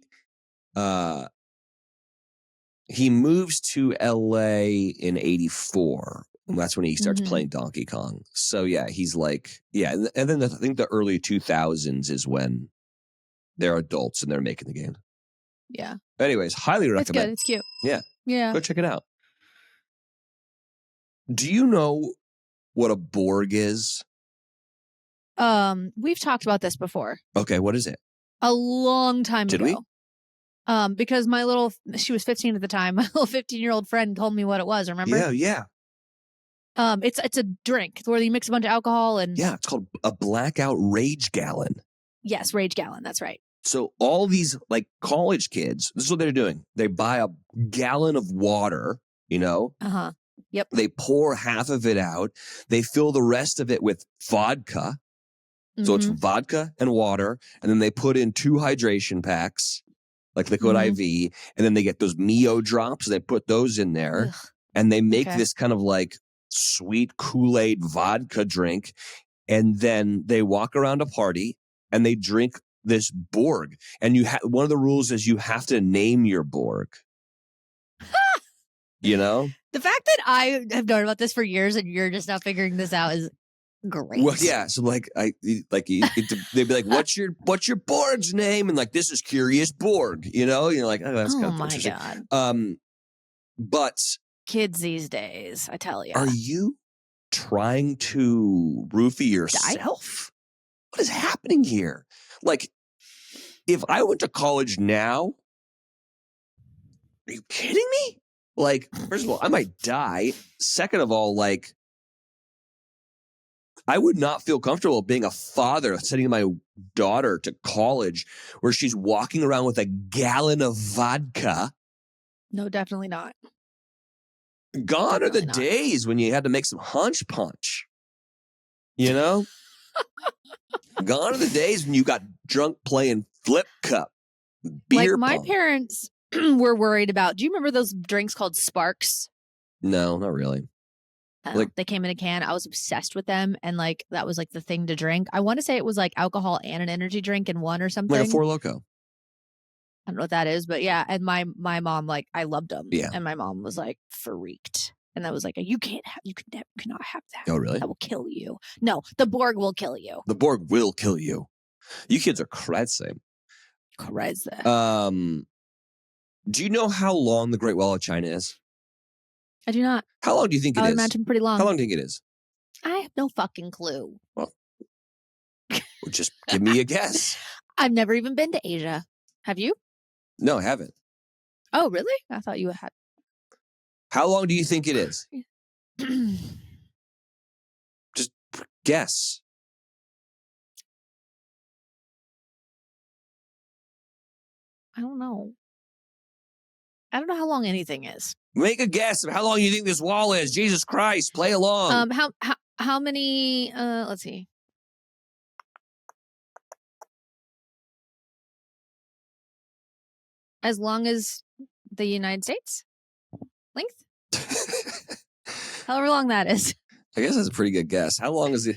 moves to LA in 84. And that's when he starts playing Donkey Kong. So yeah, he's like, yeah. And then I think the early 2000s is when they're adults and they're making the game. Yeah. Anyways, highly recommend. It's good. It's cute. Yeah. Yeah. Go check it out. Do you know what a Borg is? We've talked about this before. Okay, what is it? A long time ago. Did we? Because she was 15 at the time. My little 15-year-old friend told me what it was. Remember? Yeah. It's a drink where you mix a bunch of alcohol and. Yeah, it's called a blackout rage gallon. Yes, rage gallon. That's right. So all these like college kids, this is what they're doing. They buy a gallon of water, you know? Uh-huh. Yep. They pour half of it out. They fill the rest of it with vodka. So it's vodka and water, and then they put in 2 hydration packs, like liquid IV, and then they get those Mio drops. They put those in there, and they make this kind of like sweet Kool-Aid vodka drink, and then they walk around a party and they drink this Borg. And one of the rules is you have to name your Borg. You know? The fact that I have known about this for years and you're just now figuring this out is great. Well, yeah. So they'd be like, "What's your Borg's name?" And like, "This is Curious Borg." You know, you're like, "Oh, that's kind of interesting." God. But kids these days, I tell you, are you trying to roofie yourself? What is happening here? Like, if I went to college now, are you kidding me? Like, first of all, I might die. Second of all, like, I would not feel comfortable being a father sending my daughter to college where she's walking around with a gallon of vodka. No, definitely not. Gone are the days when you had to make some hunch punch. You know? Gone are the days when you got drunk playing flip cup. Beer like my pong. parents were worried about. Do you remember those drinks called Sparks? No, not really. They came in a can. I was obsessed with them, and like that was like the thing to drink. I want to say it was like alcohol and an energy drink in one or something. Like a Four Loko. I don't know what that is, but yeah. And my mom, like, I loved them. Yeah. And my mom was like freaked, and I was like, you cannot have that. Oh, really? That will kill you. No, the Borg will kill you. The Borg will kill you. You kids are crazy. Crazy. Do you know how long the Great Wall of China is? I do not. How long do you think it is? I would imagine pretty long. How long do you think it is? I have no fucking clue. Well, just give me a guess. I've never even been to Asia. Have you? No, I haven't. Oh, really? I thought you had. How long do you think it is? Just guess. I don't know. I don't know how long anything is. Make a guess of how long you think this wall is. Jesus Christ, play along. How many? Let's see. As long as the United States length, however long that is. I guess that's a pretty good guess. How long is the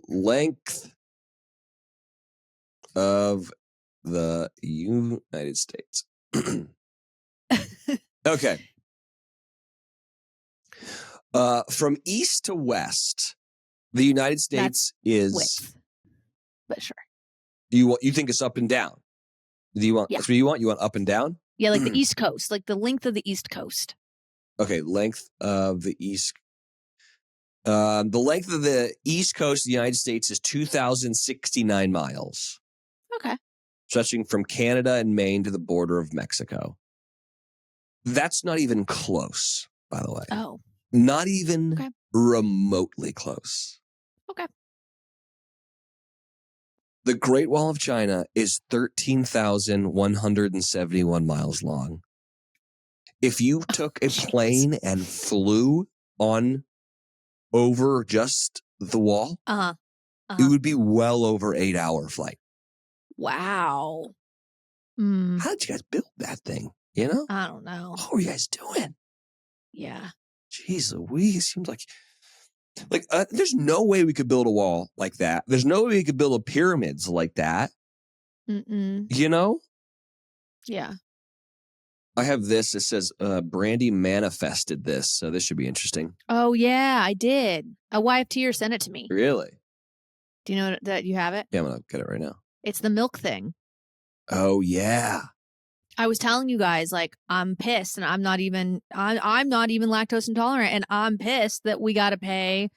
length of the United States? Okay. From east to west, the United States is width. But sure. You think it's up and down? Do you want? Yeah. That's what you want. You want up and down? Yeah, like the East Coast, like the length of the East Coast. Okay, length of the East. The length of the East Coast of the United States is 2,069 miles. Okay. Stretching from Canada and Maine to the border of Mexico. That's not even close, by the way. Oh. Not even remotely close. Okay. The Great Wall of China is 13,171 miles long. If you took a plane and flew on over just the wall, it would be well over 8-hour flight. Wow. How did you guys build that thing? You know? I don't know. What were you guys doing? Yeah. Jeez Louise, it seems like there's no way we could build a wall like that. There's no way we could build a pyramids like that. You know? Yeah. I have this. It says Brandy manifested this, so this should be interesting. Oh, yeah, I did. A YFTer sent it to me. Really? Do you know that you have it? Yeah, I'm going to get it right now. It's the milk thing. Oh, yeah. I was telling you guys, like, I'm pissed, and I'm not even lactose intolerant, and I'm pissed that we got to pay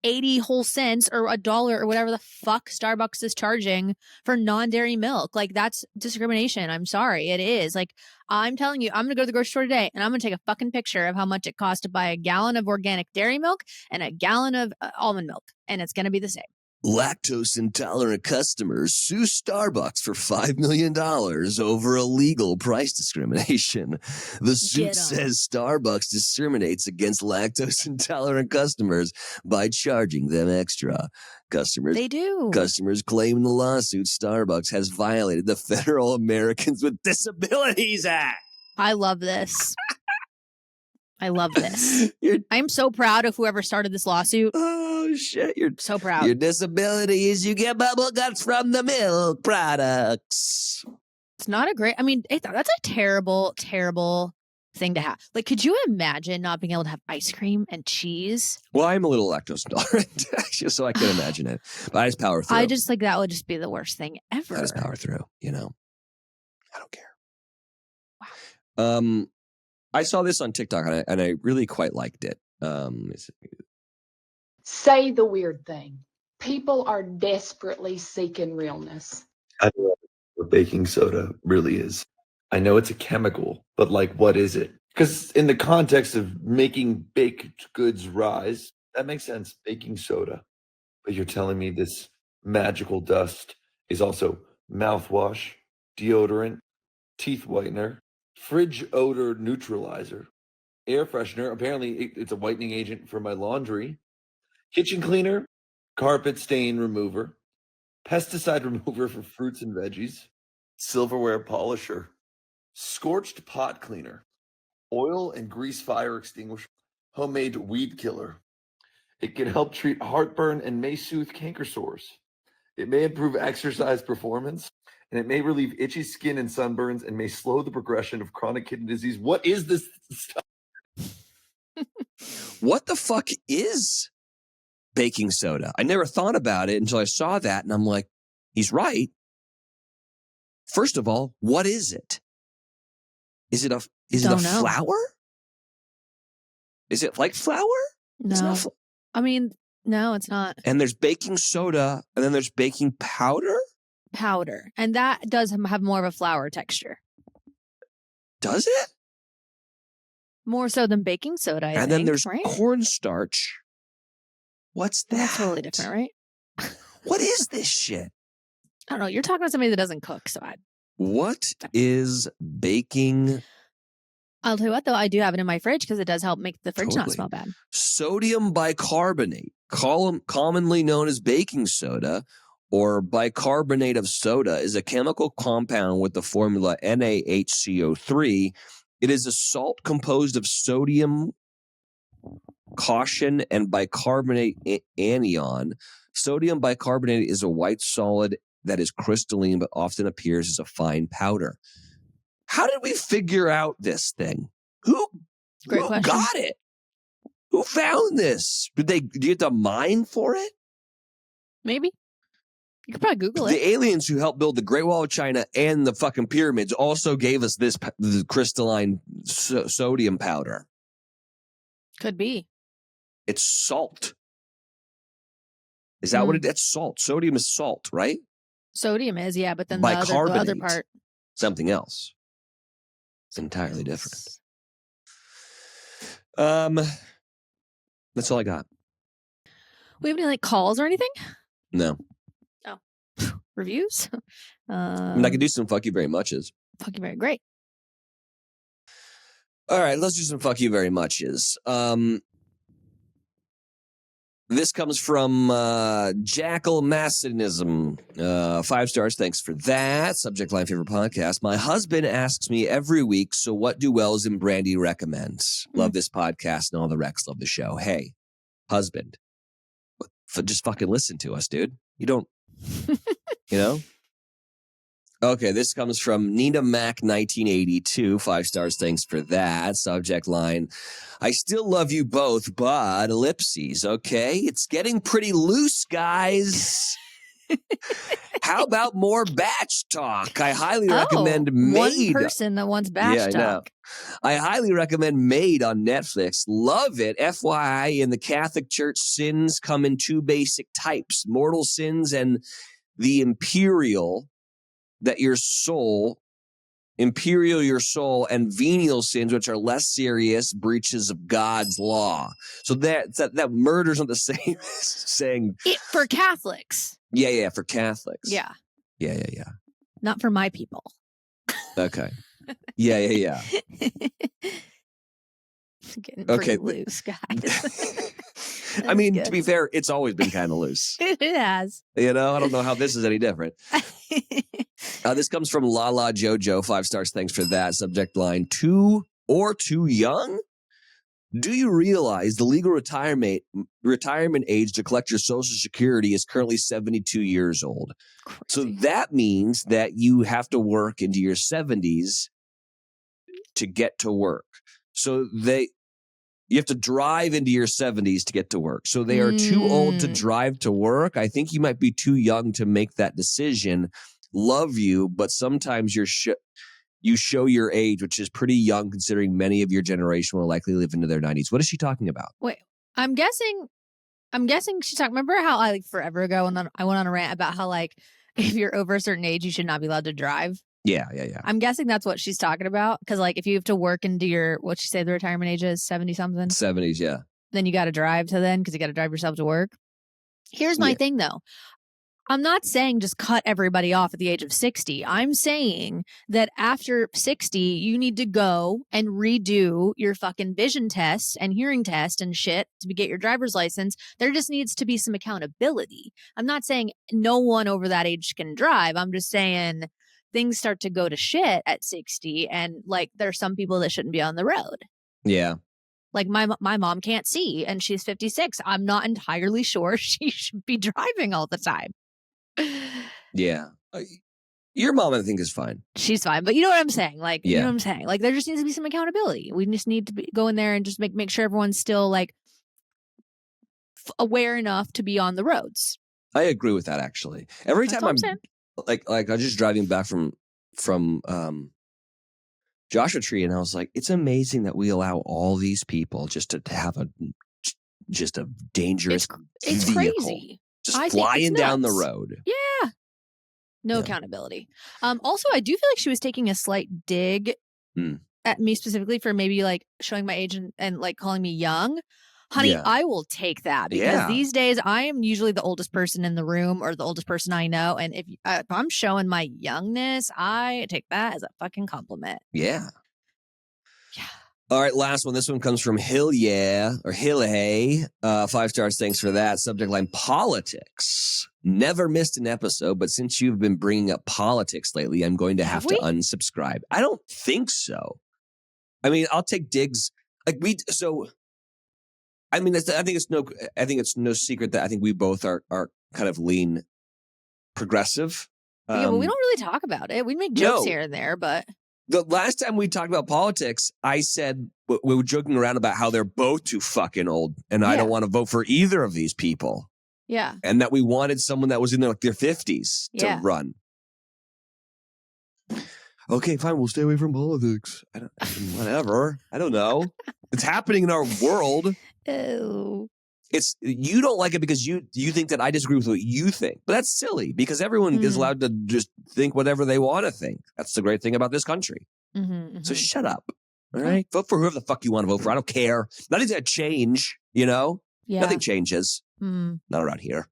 80 whole cents or $1 or whatever the fuck Starbucks is charging for non-dairy milk. Like, that's discrimination. I'm sorry. It is. Like, I'm telling you, I'm going to go to the grocery store today, and I'm going to take a fucking picture of how much it costs to buy a gallon of organic dairy milk and a gallon of almond milk, and it's going to be the same. Lactose intolerant customers sue Starbucks for $5 million over illegal price discrimination. The suit says Starbucks discriminates against lactose intolerant customers by charging them extra. They do. Customers claim in the lawsuit Starbucks has violated the Federal Americans with Disabilities Act. I love this. I love this. I'm so proud of whoever started this lawsuit. Oh, shit. You're so proud. Your disability is you get bubble guts from the milk products. It's not a great, I mean, that's a terrible, terrible thing to have. Like, could you imagine not being able to have ice cream and cheese? Well, I'm a little lactose intolerant, actually, so I can imagine it. But I just power through. I just, like, that would just be the worst thing ever. I just power through, you know? I don't care. Wow. I saw this on TikTok, and I really quite liked it. Say the weird thing. People are desperately seeking realness. I don't know what baking soda really is. I know it's a chemical, but like, what is it? Because in the context of making baked goods rise, that makes sense, baking soda. But you're telling me this magical dust is also mouthwash, deodorant, teeth whitener, fridge odor neutralizer, air freshener. Apparently, it's a whitening agent for my laundry. Kitchen cleaner, carpet stain remover, pesticide remover for fruits and veggies, silverware polisher, scorched pot cleaner, oil and grease fire extinguisher, homemade weed killer. It can help treat heartburn and may soothe canker sores. It may improve exercise performance, and it may relieve itchy skin and sunburns, and may slow the progression of chronic kidney disease. What is this stuff? What the fuck is baking soda? I never thought about it until I saw that, and I'm like, he's right. First of all, what is it? Is it a flour? Is it like flour? No. It's not no, it's not. And there's baking soda, and then there's baking powder? Powder. And that does have more of a flour texture. Does it? More so than baking soda, I think. And then there's right? cornstarch. What's that? That's totally different, right? What is this shit? I don't know. You're talking to somebody that doesn't cook, so What is baking? I'll tell you what, though. I do have it in my fridge because it does help make the fridge not smell bad. Sodium bicarbonate, commonly known as baking soda or bicarbonate of soda, is a chemical compound with the formula NaHCO3. It is a salt composed of sodium, caution, and bicarbonate anion. Sodium bicarbonate is a white solid that is crystalline but often appears as a fine powder. How did we figure out this thing? Who got it? Who found this? Do you have to mine for it? Maybe. You could probably Google it. The aliens who helped build the Great Wall of China and the fucking pyramids also gave us this crystalline sodium powder. Could be. It's salt. Is that what it is? It's salt. Sodium is salt, right? Sodium is, yeah, but then the other part. Something else. It's entirely different. That's all I got. We have any calls or anything? No. Oh. Reviews? I mean, I could do some fuck you very muches. Fuck you very great. All right, let's do some fuck you very muches. This comes from Jackal Massinism. 5 stars, thanks for that. Subject line, favorite podcast. My husband asks me every week, so what do Wells and Brandy recommend? Love this podcast and all the Recs love the show. Hey, husband, just fucking listen to us, dude. You don't, you know? Okay, this comes from Nina Mac 1982. 5 stars, thanks for that. Subject line, I still love you both, but ellipses, okay? It's getting pretty loose, guys. How about more batch talk? I highly recommend Maid. One person that wants batch talk. I highly recommend Maid on Netflix. Love it. FYI, in the Catholic Church, sins come in 2 basic types: mortal sins and the imperial, that your soul imperial your soul, and venial sins, which are less serious breaches of God's law. So that murder's not the same as saying for Catholics. Yeah, for Catholics. Yeah. Yeah. Not for my people. Okay. Yeah. Getting pretty loose, guys. I mean, to be fair, it's always been kind of loose. It has. I don't know how this is any different. This comes from Lala Jojo. 5 stars. Thanks for that. Subject line: too young? Do you realize the legal retirement age to collect your Social Security is currently 72 years old? Crazy. So that means that you have to work into your 70s to get to work. So you have to drive into your 70s to get to work. So they are too old to drive to work. I think you might be too young to make that decision. Love you, but sometimes you show your age, which is pretty young considering many of your generation will likely live into their 90s. What is she talking about? Wait, I'm guessing she's talking. Remember how I forever ago I went on a rant about how if you're over a certain age, you should not be allowed to drive. Yeah. I'm guessing that's what she's talking about. Because if you have to work into your, what'd she say the retirement age is, 70 something? 70s, yeah. Then you got to drive to then because you got to drive yourself to work. Here's my thing though. I'm not saying just cut everybody off at the age of 60. I'm saying that after 60, you need to go and redo your fucking vision test and hearing test and shit to get your driver's license. There just needs to be some accountability. I'm not saying no one over that age can drive. I'm just saying things start to go to shit at 60 and there's some people that shouldn't be on the road. Yeah. My mom can't see and she's 56. I'm not entirely sure she should be driving all the time. Yeah. Your mom, I think, is fine. She's fine. But you know what I'm saying? You know what I'm saying? There just needs to be some accountability. We just need to go in there and just make sure everyone's still aware enough to be on the roads. I agree with that, actually. Every time I'm just driving back from Joshua Tree, and I was like, it's amazing that we allow all these people just to have a dangerous it's vehicle. Crazy. Just flying down the road. Yeah. No accountability. Also, I do feel like she was taking a slight dig at me specifically for maybe showing my age and calling me young. Honey, I will take that because these days I am usually the oldest person in the room or the oldest person I know. And if I'm showing my youngness, I take that as a fucking compliment. Yeah. All right, last one. This one comes from Hilye. 5 stars. Thanks for that. Subject line: politics. Never missed an episode, but since you've been bringing up politics lately, I'm going to have to unsubscribe. I don't think so. I mean, I'll take digs. I think it's no secret that I think we both are kind of lean progressive. Yeah, but we don't really talk about it. We make jokes here and there, but. The last time we talked about politics, I said we were joking around about how they're both too fucking old, and I don't want to vote for either of these people. Yeah. And that we wanted someone that was in their 50s to run. Okay, fine. We'll stay away from politics. Whatever. I don't know. It's happening in our world. Oh. You don't like it because you think that I disagree with what you think. But that's silly because everyone is allowed to just think whatever they want to think. That's the great thing about this country. So shut up. All right? Vote for whoever the fuck you want to vote for. I don't care. Nothing's going to change, Yeah. Nothing changes. Not around here.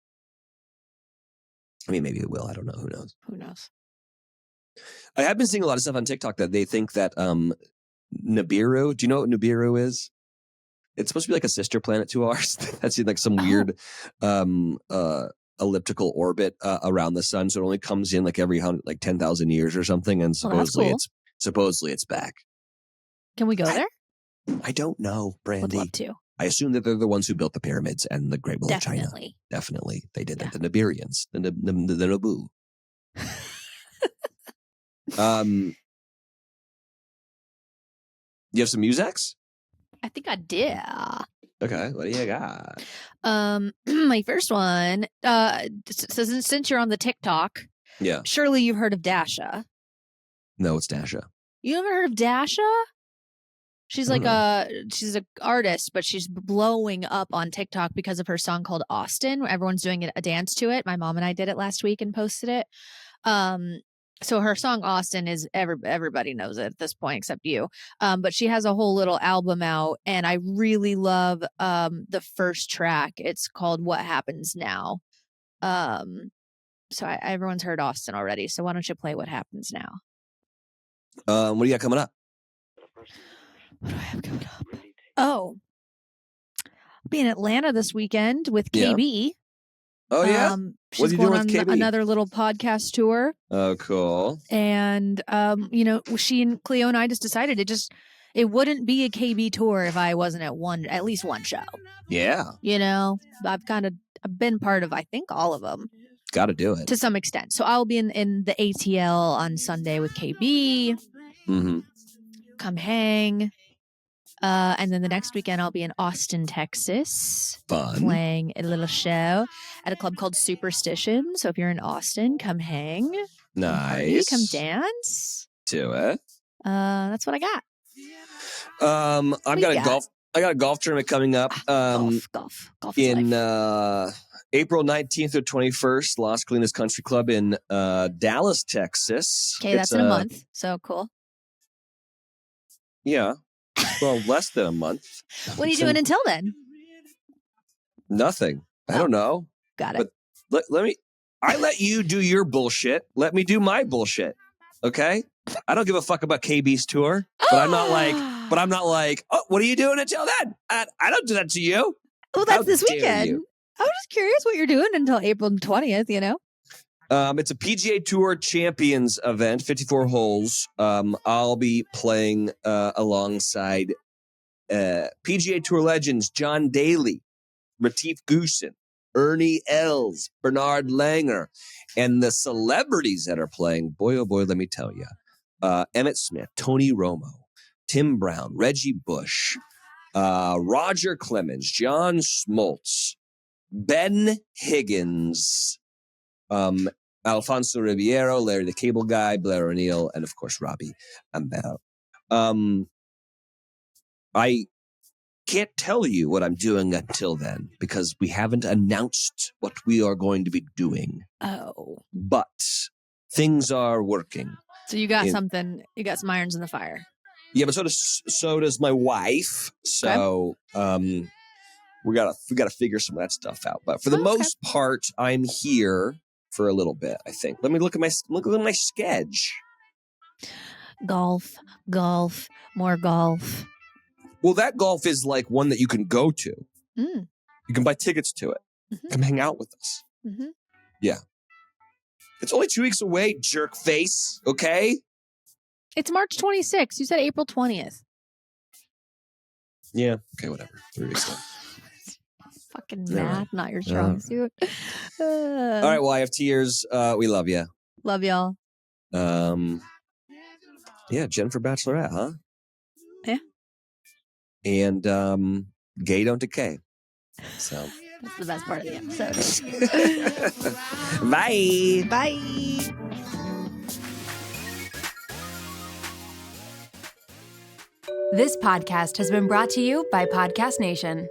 I mean, maybe it will. I don't know. Who knows? I have been seeing a lot of stuff on TikTok that they think that Nibiru, do you know what Nibiru is? It's supposed to be like a sister planet to ours. That's in some weird elliptical orbit around the sun. So it only comes in every 10,000 years or something. And supposedly it's back. Can we go there? I don't know, Brandy. Would love to. I assume that they're the ones who built the pyramids and the Great Wall of China. Definitely. They did that. The Nibirians, the Naboo. You have some musics? I think I did. Okay, what do you got? My first one, since you're on the TikTok, surely you've heard of Dasha. No, it's Dasha. You haven't heard of Dasha? She's she's an artist, but she's blowing up on TikTok because of her song called Austin, where everyone's doing a dance to it. My mom and I did it last week and posted it. So her song Austin is everybody knows it at this point except you. But she has a whole little album out, and I really love the first track. It's called What Happens Now. So everyone's heard Austin already. So why don't you play What Happens Now? What do you got coming up? What do I have coming up? Oh, I'll be in Atlanta this weekend with KB. Oh yeah. She's going on another little podcast tour. Oh, cool. And she and Cleo and I just decided it wouldn't be a KB tour if I wasn't at least one show. Yeah. I've been part of, I think, all of them. Got to do it to some extent. So I'll be in the ATL on Sunday with KB. Mm-hmm. Come hang. And then the next weekend I'll be in Austin, Texas. Fun. Playing a little show at a club called Superstition. So if you're in Austin, come hang. Nice. Come dance. Do it. That's what I got. I got a golf tournament coming up. Golf in April 19th to 21st, Las Colinas Country Club in Dallas, Texas. Okay, that's in a month. So cool. Yeah. Well, less than a month. What are you doing until then? Nothing. I don't know. Got it. But I let you do your bullshit. Let me do my bullshit. Okay? I don't give a fuck about KB's tour, but I'm not like, oh, what are you doing until then? I don't do that to you. Well, that's this weekend. I was just curious what you're doing until April 20th, It's a PGA Tour Champions event, 54 holes. I'll be playing alongside PGA Tour legends John Daly, Retief Goosen, Ernie Els, Bernard Langer, and the celebrities that are playing, boy, oh boy, let me tell you. Emmett Smith, Tony Romo, Tim Brown, Reggie Bush, Roger Clemens, John Smoltz, Ben Higgins, Alfonso Ribeiro, Larry the Cable Guy, Blair O'Neill, and of course Robbie Amell. I can't tell you what I'm doing until then because we haven't announced what we are going to be doing. Oh. But things are working. So you got something, you got some irons in the fire. Yeah, but so does my wife. So we gotta figure some of that stuff out. But for the most part, I'm here for a little bit, I think. Let me look at my sketch. Golf, more golf. Well, that golf is like one that you can go to. Mm. You can buy tickets to it. Mm-hmm. Come hang out with us. Mm-hmm. Yeah. It's only 2 weeks away, jerk face. Okay? It's March 26th. You said April 20th. Yeah. Okay, whatever. 3 weeks away. Fucking math, not your strong suit. All right, well, I have tears. We love you. Love y'all. Yeah, Jennifer Bachelorette, huh? Yeah. And gay don't decay. So that's the best part of the episode. Bye. Bye. This podcast has been brought to you by Podcast Nation.